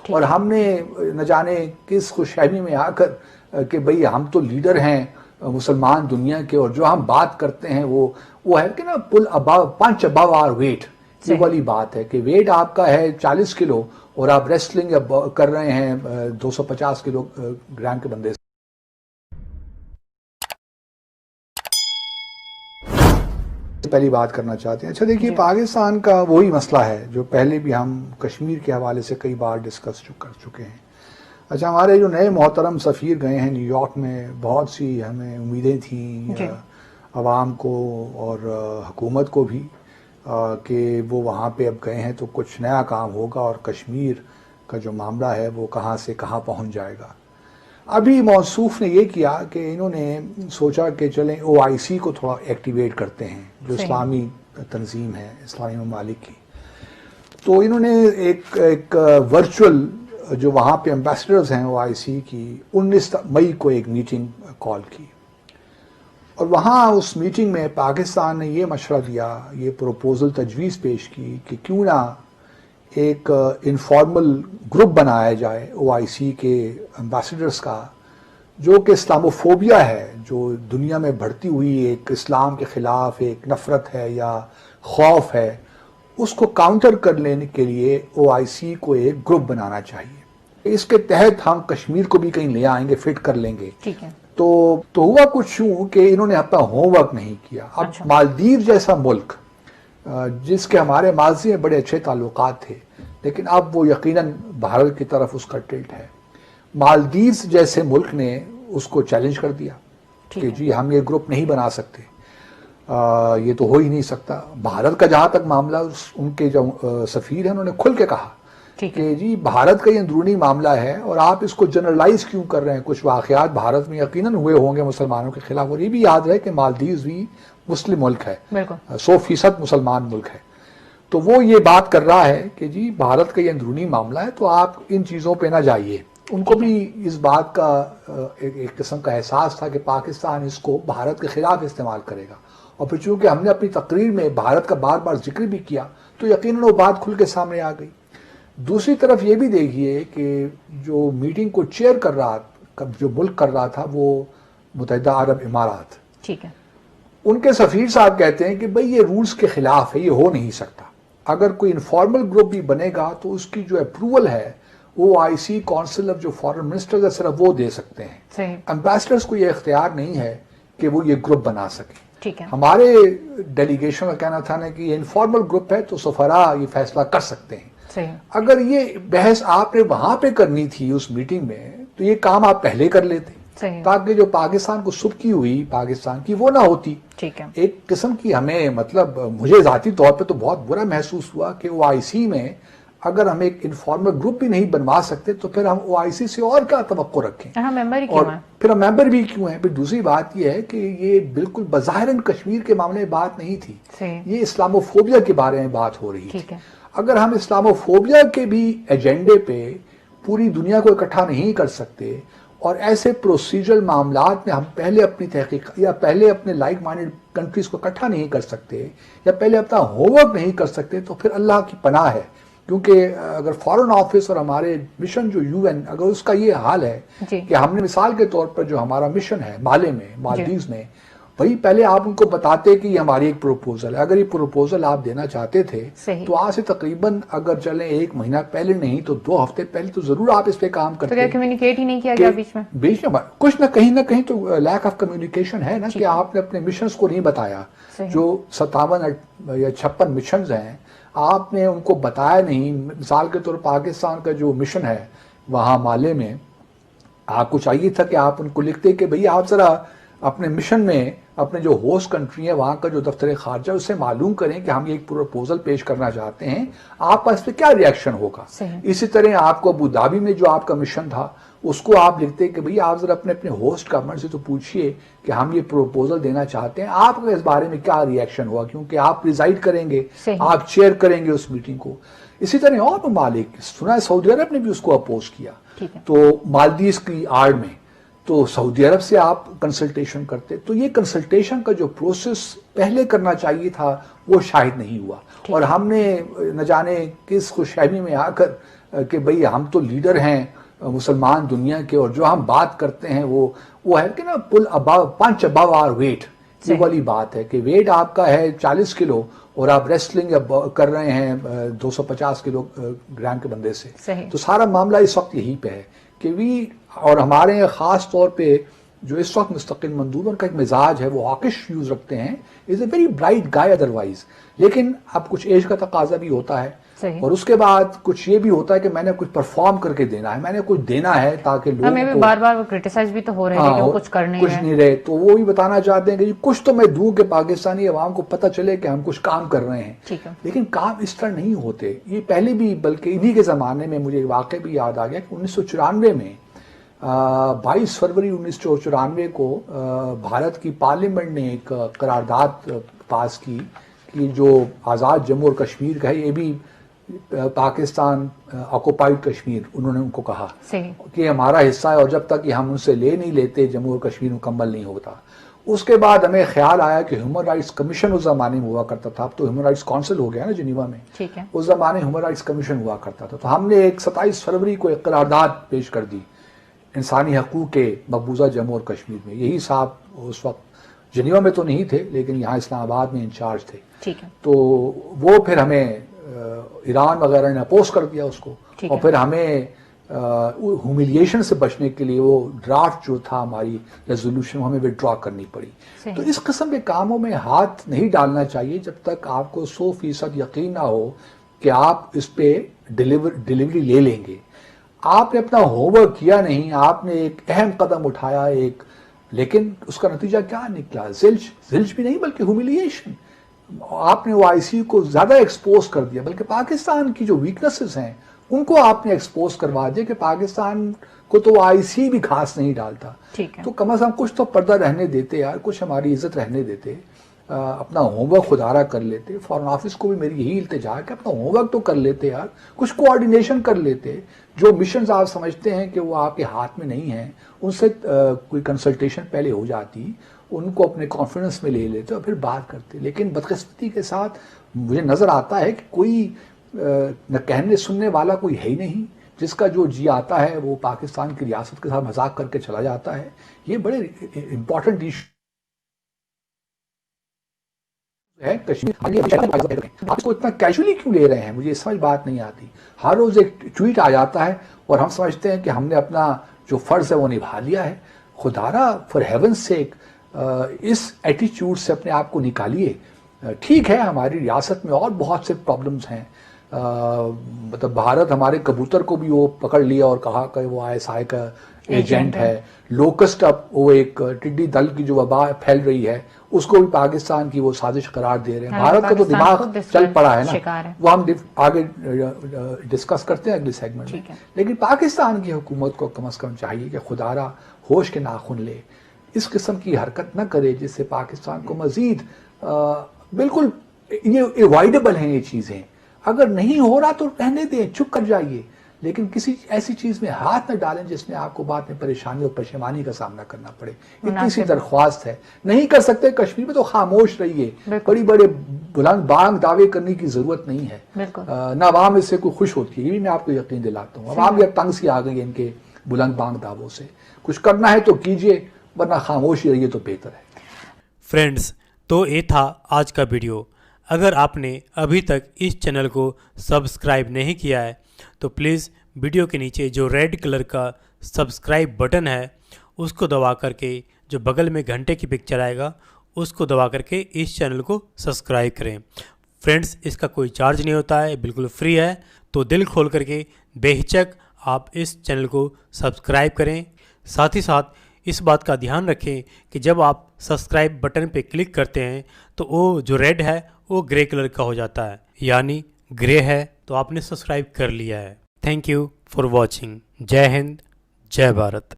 اور ہم نے نہ جانے کس خوشحالی میں آ کر کہ بھئی ہم تو لیڈر ہیں مسلمان دنیا کے، اور جو ہم بات کرتے ہیں وہ ہے کہ نا پل اباؤ پنچ اباؤ آر ویٹ، یہ والی بات ہے کہ ویٹ آپ کا ہے 40 کلو اور آپ ریسلنگ کر رہے ہیں 250 کلو گرام کے بندے سے۔ پہلی بات کرنا چاہتے ہیں، اچھا دیکھیے پاکستان کا وہی مسئلہ ہے جو پہلے بھی ہم کشمیر کے حوالے سے کئی بار ڈسکس کر چکے ہیں۔ اچھا ہمارے جو نئے محترم سفیر گئے ہیں نیو یارک میں، بہت سی ہمیں امیدیں تھیں عوام کو اور حکومت کو بھی کہ وہ وہاں پہ اب گئے ہیں تو کچھ نیا کام ہوگا اور کشمیر کا جو معاملہ ہے وہ کہاں سے کہاں پہنچ جائے گا۔ ابھی موصوف نے یہ کیا کہ انہوں نے سوچا کہ چلیں OIC کو تھوڑا ایکٹیویٹ کرتے ہیں، جو اسلامی تنظیم ہے اسلامی ممالک کی۔ تو انہوں نے ایک ورچوئل جو وہاں پہ امبیسڈرز ہیں OIC کی 19 مئی کو ایک میٹنگ کال کی، اور وہاں اس میٹنگ میں پاکستان نے یہ مشورہ دیا، یہ پروپوزل تجویز پیش کی کہ کیوں نہ ایک انفارمل گروپ بنایا جائے OIC کے امبیسڈرز کا، جو کہ اسلاموفوبیا ہے، جو دنیا میں بڑھتی ہوئی ایک اسلام کے خلاف ایک نفرت ہے یا خوف ہے، اس کو کاؤنٹر کر لینے کے لیے OIC کو ایک گروپ بنانا چاہیے۔ اس کے تحت ہم کشمیر کو بھی کہیں لے آئیں گے، فٹ کر لیں گے۔ تو ہوا کچھ یوں کہ انہوں نے اپنا ہوم ورک نہیں کیا۔ اب مالدیو جیسا ملک جس کے ہمارے ماضی میں بڑے اچھے تعلقات تھے، لیکن اب وہ یقیناً بھارت کی طرف اس کا ٹلٹ ہے، مالدیوز جیسے ملک نے اس کو چیلنج کر دیا کہ جی ہم یہ گروپ نہیں بنا سکتے، یہ تو ہو ہی نہیں سکتا۔ بھارت کا جہاں تک معاملہ، ان کے جو سفیر ہیں انہوں نے کھل کے کہا کہ جی بھارت کا یہ اندرونی معاملہ ہے اور آپ اس کو جنرلائز کیوں کر رہے ہیں۔ کچھ واقعات بھارت میں یقیناً ہوئے ہوں گے مسلمانوں کے خلاف، اور یہ بھی یاد رہے کہ مالدیوز بھی مسلم ملک ہے، 100% مسلمان ملک ہے۔ تو وہ یہ بات کر رہا ہے کہ جی بھارت کا یہ اندرونی معاملہ ہے تو آپ ان چیزوں پہ نہ جائیے۔ ان کو بھی اس بات کا ایک قسم کا احساس تھا کہ پاکستان اس کو بھارت کے خلاف استعمال کرے گا، اور پھر چونکہ ہم نے اپنی تقریر میں بھارت کا بار بار ذکر بھی کیا تو یقیناً وہ بات کھل کے سامنے آ گئی۔ دوسری طرف یہ بھی دیکھیے کہ جو میٹنگ کو چیئر کر رہا، جو ملک کر رہا تھا، وہ متحدہ عرب امارات، ٹھیک ہے، ان کے سفیر صاحب کہتے ہیں کہ بھئی یہ رولز کے خلاف ہے، یہ ہو نہیں سکتا۔ اگر کوئی انفارمل گروپ بھی بنے گا تو اس کی جو اپروول ہے OIC کونسل آف جو فارن منسٹرز ہے صرف وہ دے سکتے ہیں، امبیسڈرز کو یہ اختیار نہیں ہے کہ وہ یہ گروپ بنا سکیں۔ ہمارے ڈیلیگیشن کا کہنا تھا نا کہ یہ انفارمل گروپ ہے تو سفراء یہ فیصلہ کر سکتے ہیں۔ اگر یہ بحث آپ نے وہاں پہ کرنی تھی اس میٹنگ میں تو یہ کام آپ پہلے کر لیتے تاکہ جو پاکستان کو سبکی ہوئی پاکستان کی وہ نہ ہوتی۔ ایک قسم کی ہمیں مطلب مجھے ذاتی طور پہ تو بہت برا محسوس ہوا کہ OIC میں اگر ہم ایک انفارمل گروپ بھی نہیں بنوا سکتے تو پھر ہم OIC سے اور کیا توقع رکھیں، اور پھر ہم ممبر بھی کیوں ہیں۔ پھر دوسری بات یہ ہے کہ یہ بالکل بظاہراً کشمیر کے معاملے میں بات نہیں تھی، یہ اسلاموفوبیا کے بارے میں بات ہو رہی تھی۔ اگر ہم اسلاموفوبیا کے بھی ایجنڈے پہ پوری دنیا کو اکٹھا نہیں کر سکتے اور ایسے پروسیجرل معاملات میں ہم پہلے اپنی تحقیق یا پہلے اپنے لائک مائنڈڈ کنٹریز کو اکٹھا نہیں کر سکتے یا پہلے اپنا ہوم ورک نہیں کر سکتے تو پھر اللہ کی پناہ ہے۔ کیونکہ اگر فارن آفس اور ہمارے مشن جو UN اگر اس کا یہ حال ہے کہ ہم نے مثال کے طور پر جو ہمارا مشن ہے مالے میں مالدیوز میں، بھئی پہلے آپ ان کو بتاتے کہ یہ ہماری ایک پروپوزل ہے۔ اگر یہ پروپوزل آپ دینا چاہتے تھے تو آج سے تقریباً اگر چلیں 1 مہینہ پہلے نہیں تو 2 ہفتے پہلے تو ضرور آپ اس پہ کام کرتے ہیں۔ کمیونیکیٹ ہی نہیں کیا گیا بیچ میں کچھ نہ کہیں تو لیک آف کمیونیکیشن ہے نا، کہ آپ نے اپنے مشنز کو نہیں بتایا۔ جو 57 یا 56 مشنز ہیں آپ نے ان کو بتایا نہیں۔ مثال کے طور پاکستان کا جو مشن ہے وہاں مالے میں، آپ کو چاہیے تھا کہ آپ ان کو لکھتے کہ بھئی آپ ذرا اپنے مشن میں اپنے جو ہوسٹ کنٹری ہے وہاں کا جو دفتر خارجہ اس سے معلوم کریں کہ ہم یہ ایک پروپوزل پیش کرنا چاہتے ہیں، آپ کا اس پہ کیا ریئیکشن ہوگا۔ اسی طرح آپ کو ابو دھابی میں جو آپ کا مشن تھا اس کو آپ لکھتے کہ بھئی آپ ذرا اپنے ہوسٹ گورنمنٹ سے تو پوچھئے کہ ہم یہ پروپوزل دینا چاہتے ہیں، آپ کا اس بارے میں کیا ریئیکشن ہوا، کیونکہ آپ پریزائڈ کریں گے، آپ چیئر کریں گے اس میٹنگ کو۔ اسی طرح اور ممالک، سنا ہے سعودی عرب نے بھی اس کو اپوز کیا، تو مالدیز کی آڑ میں، تو سعودی عرب سے آپ کنسلٹیشن کرتے۔ تو یہ کنسلٹیشن کا جو پروسیس پہلے کرنا چاہیے تھا وہ شاید نہیں ہوا، اور ہم نے نہ جانے کس خوشحالی میں آ کر کہ بھئی ہم تو لیڈر ہیں مسلمان دنیا کے اور جو ہم بات کرتے ہیں وہ ہے کہ نا پل اباؤ پنچ اباؤ آر ویٹ، یہ والی بات ہے کہ ویٹ آپ کا ہے 40 کلو اور آپ ریسلنگ کر رہے ہیں 250 کلو گرام کے بندے سے. تو سارا معاملہ اس وقت یہی پہ ہے کہ اور ہمارے خاص طور پہ جو اس وقت مستقل مندوب کا ایک مزاج ہے وہ ہاکش ویوز رکھتے ہیں، is a very bright guy otherwise, لیکن اب کچھ ایج کا تقاضا بھی ہوتا ہے اور اس کے بعد کچھ یہ بھی ہوتا ہے کہ میں نے کچھ پرفارم کر کے دینا ہے، میں نے کچھ دینا ہے تاکہ لوگ ہمیں بھی بار بار وہ کرٹیسائز بھی تو ہو رہے ہیں کہ وہ کچھ کر نہیں رہے، تو وہ بھی بتانا چاہتے ہیں کہ کچھ تو میں دوں کہ پاکستانی عوام کو پتہ چلے کہ ہم کچھ کام کر رہے ہیں. لیکن کام اس طرح نہیں ہوتے، یہ پہلے بھی بلکہ انہی کے زمانے میں مجھے واقع بھی یاد آ گیا کہ 1994 میں 22 فروری 1994 کو بھارت کی پارلیمنٹ نے ایک قرارداد پاس کی کہ جو آزاد جموں اور کشمیر کا ہے، یہ بھی پاکستان آکوپائڈ کشمیر، انہوں نے ان کو کہا کہ ہمارا حصہ ہے اور جب تک ہم ان سے لے نہیں لیتے جموں اور کشمیر مکمل نہیں ہوتا. اس کے بعد ہمیں خیال آیا کہ ہیومن رائٹس کمیشن اس زمانے میں ہوا کرتا تھا، اب تو ہیومن رائٹس کونسل ہو گیا نا جنیوا میں، اس زمانے ہیومن رائٹس کمیشن ہوا کرتا تھا. تو ہم نے ایک 27 فروری کو ایک قرارداد پیش کر دی انسانی حقوق کے مقبوضہ جموں اور کشمیر میں. یہی صاحب اس وقت جنیوا میں تو نہیں تھے لیکن یہاں اسلام آباد میں انچارج تھے. تو وہ پھر ہمیں ایران وغیرہ نے اپوز کر دیا اس کو، اور پھر ہمیں ہیوملیشن سے بچنے کے لیے وہ ڈرافٹ جو تھا ہماری ریزولوشن ہمیں وڈرا کرنی پڑی. تو اس قسم کے کاموں میں ہاتھ نہیں ڈالنا چاہیے جب تک آپ کو 100% یقین نہ ہو کہ آپ اس پہ ڈیلیوری لے لیں گے. آپ نے اپنا ہوم ورک کیا نہیں، آپ نے ایک اہم قدم اٹھایا لیکن اس کا نتیجہ کیا نکلا؟ زلج بھی نہیں بلکہ ہیوملیشن. آپ نے وہ آئی سی کو زیادہ ایکسپوز کر دیا، بلکہ پاکستان کی جو ویکنسز ہیں ان کو آپ نے ایکسپوز کروا دیا کہ پاکستان کو تو آئی سی بھی خاص نہیں ڈالتا. تو کم از کم کچھ تو پردہ رہنے دیتے یار، کچھ ہماری عزت رہنے دیتے، اپنا ہوم ورک خدارہ کر لیتے. فارن آفس کو بھی میری یہی التجا ہے کہ اپنا ہوم ورک تو کر لیتے یار، کچھ کوآرڈینیشن کر لیتے. جو مشنز آپ سمجھتے ہیں کہ وہ آپ کے ہاتھ میں نہیں ہیں ان سے کوئی کنسلٹیشن پہلے ہو جاتی، ان کو اپنے کانفیڈنس میں لے لیتے اور پھر بات کرتے. لیکن بدقسمتی کے ساتھ مجھے نظر آتا ہے کہ کوئی نہ کہنے سننے والا کوئی ہے ہی نہیں، جس کا جو جی آتا ہے وہ پاکستان کی ریاست کے ساتھ مذاق کر کے چلا جاتا ہے. یہ بڑے امپورٹنٹ ایشو ہے. کشمیر آپ کو اتنا کیجولی کیوں لے رہے ہیں؟ مجھے سمجھ بات نہیں آتی. ہر روز ایک ٹویٹ آ جاتا ہے اور ہم سمجھتے ہیں کہ ہم نے اپنا جو فرض ہے وہ نبھا لیا ہے. خدارا فار ہیون سیک اس ایٹیچیوڈ سے اپنے آپ کو نکالیے. ٹھیک ہے ہماری ریاست میں اور بہت سے پرابلمز ہیں، مطلب بھارت ہمارے کبوتر کو بھی وہ پکڑ لیا اور کہا کہ وہ ISI کا ایجنٹ ہے. لوکسٹ اب وہ ایک ٹڈی دل کی جو وبا پھیل رہی ہے اس کو بھی پاکستان کی وہ سازش قرار دے رہے ہیں. بھارت کا تو دماغ چل پڑا ہے نا، وہ ہم آگے ڈسکس کرتے ہیں اگلے سیگمنٹ میں. لیکن پاکستان کی حکومت کو کم از کم چاہیے کہ خدارا ہوش کے ناخن لے، اس قسم کی حرکت نہ کرے جس سے پاکستان کو مزید بالکل یہ اوائڈیبل ہیں یہ چیزیں. اگر نہیں ہو رہا تو رہنے دیں، چپ کر جائیے، لیکن کسی ایسی چیز میں ہاتھ نہ ڈالیں جس میں آپ کو بعد میں پریشانی اور پشیمانی کا سامنا کرنا پڑے. اتنی سی درخواست ہے. نہیں کر سکتے کشمیر میں تو خاموش رہیے، بڑی بڑے بلند بانگ دعوے کرنے کی ضرورت نہیں ہے. نہ عوام اس سے کوئی خوش ہوتی ہے، یہ بھی میں آپ کو یقین دلاتا ہوں. عوام بھی اب تنگ سی آ گئی ان کے بلند بانگ دعووں سے. کچھ کرنا ہے تو کیجیے ورنہ خاموش رہیے تو بہتر ہے. فرینڈز، تو یہ تھا آج کا ویڈیو. اگر آپ نے ابھی تک اس چینل کو سبسکرائب نہیں کیا ہے تو پلیز ویڈیو کے نیچے جو ریڈ کلر کا سبسکرائب بٹن ہے اس کو دبا کر کے جو بغل میں گھنٹے کی پکچر آئے گا اس کو دبا کر کے اس چینل کو سبسکرائب کریں. فرینڈز، اس کا کوئی چارج نہیں ہوتا ہے، بالکل فری ہے. تو دل کھول کر کے بے ہچک آپ اس چینل کو سبسکرائب کریں. ساتھ ہی ساتھ اس بات کا دھیان رکھیں کہ جب آپ سبسکرائب بٹن پہ کلک کرتے ہیں تو وہ جو ریڈ ہے وہ گرے کلر کا ہو جاتا ہے، یعنی گرے ہے تو آپ نے سبسکرائب کر لیا ہے. Thank you for watching. J Hind, J Bharat.